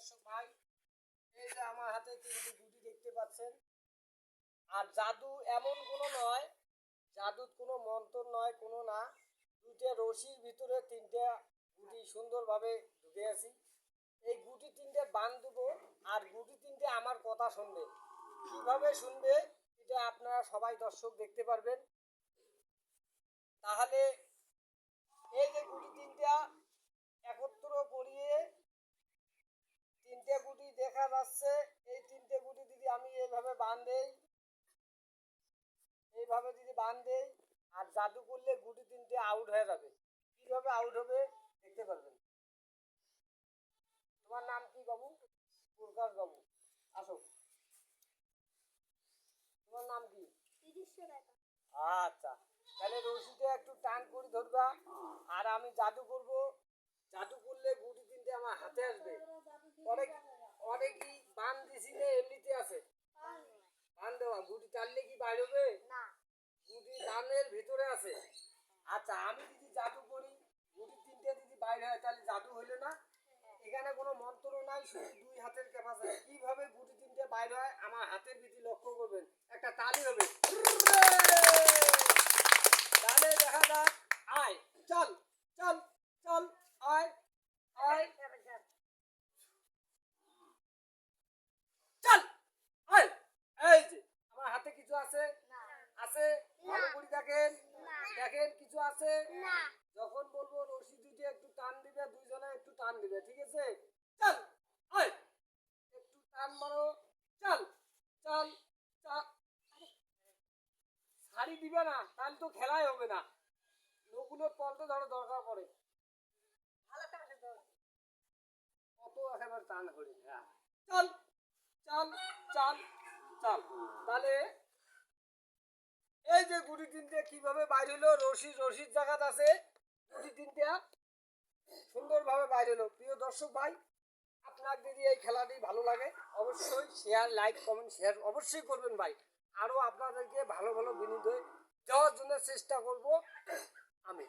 দর্শক ভাই, এই যে আমার হাতে তিনটি গুটি দেখতে পাচ্ছেন। আর জাদু এমন কোনো নয়, জাদুর কোনো মন্ত্র নয়, কোনো না। দুইটা রশির ভিতরে তিনটা গুটি সুন্দরভাবে ঢুকে আছি। এই গুটি তিনটে বান দেবো, আর গুটি তিনটে আমার কথা শুনবে। কিভাবে শুনবে এটা আপনারা সবাই দর্শক দেখতে পারবেন। তাহলে এই যে গুটি তিনটা একত্র করিয়ে তিনটে গুটি দেখা যাচ্ছে। এই তিনটে গুটি যদি আমি এইভাবে বান দেই আর জাদু করলে গুটি তিনটে আউট হয়ে যাবে। কিভাবে আউট হবে দেখতে পারবেন। তোমার নাম কি বাবু? প্রকাশ বাবু, আসো। তোমার নাম কি? আচ্ছা, তাহলে রশিটা একটু টান করে ধরবা, আর আমি জাদু করব। জাদু করলে গুটি তিনটে আমার হাতে আসবে। অনেক অনেকই বান দিছি না এমনিতে আছে? বান দেওয়া গুটি টানলে কি বাইর হবে? গুটি ধানের ভিতরে আছে। আচ্ছা, আমি যদি জাদু করি গুটি তিনটে যদি বাইরে হয় তাহলে জাদু হইলো না? এখানে কোনো মন্ত্র নাই, শুধু দুই হাতের ক্যাপাসিটি। কিভাবে গুটি তিনটে বাইরে হয় আমার হাতের ভিতরে লক্ষ্য করবেন। একটা তালি হবে। তাহলে দেখা যাক। আয়, চল চল চল, আয় আয়, চল আয়। এই যে আমার হাতে কিছু আছে, আছে, ভালো করে দেখেন। দেখেন কিছু আছে। যখন বলবো রশি দুইটা একটু টান দিবে, দুইজনে একটু টান দিবে, ঠিক আছে? চল আয়, একটু টান মারো। চল চল চল। শাড়ি দিবে না তাহলে তো খেলাই হবে না। লোকগুলো পলতে ধরো দরকার পড়ে। কত একেবারে টান করি। হ্যাঁ, চল চল চল চল। তাহলে এই যে গুটি তিনটে কিভাবে বাইর হলো, রশির জায়গাতে আছে গুটি তিনটা সুন্দরভাবে বাইর হলো। প্রিয় দর্শক ভাই, আপনার যদি এই খেলাটি ভালো লাগে অবশ্যই শেয়ার, লাইক, কমেন্ট, শেয়ার অবশ্যই করবেন ভাই। আরও আপনাদেরকে ভালো ভালো বিনোদন দেওয়ার জন্য চেষ্টা করব আমি।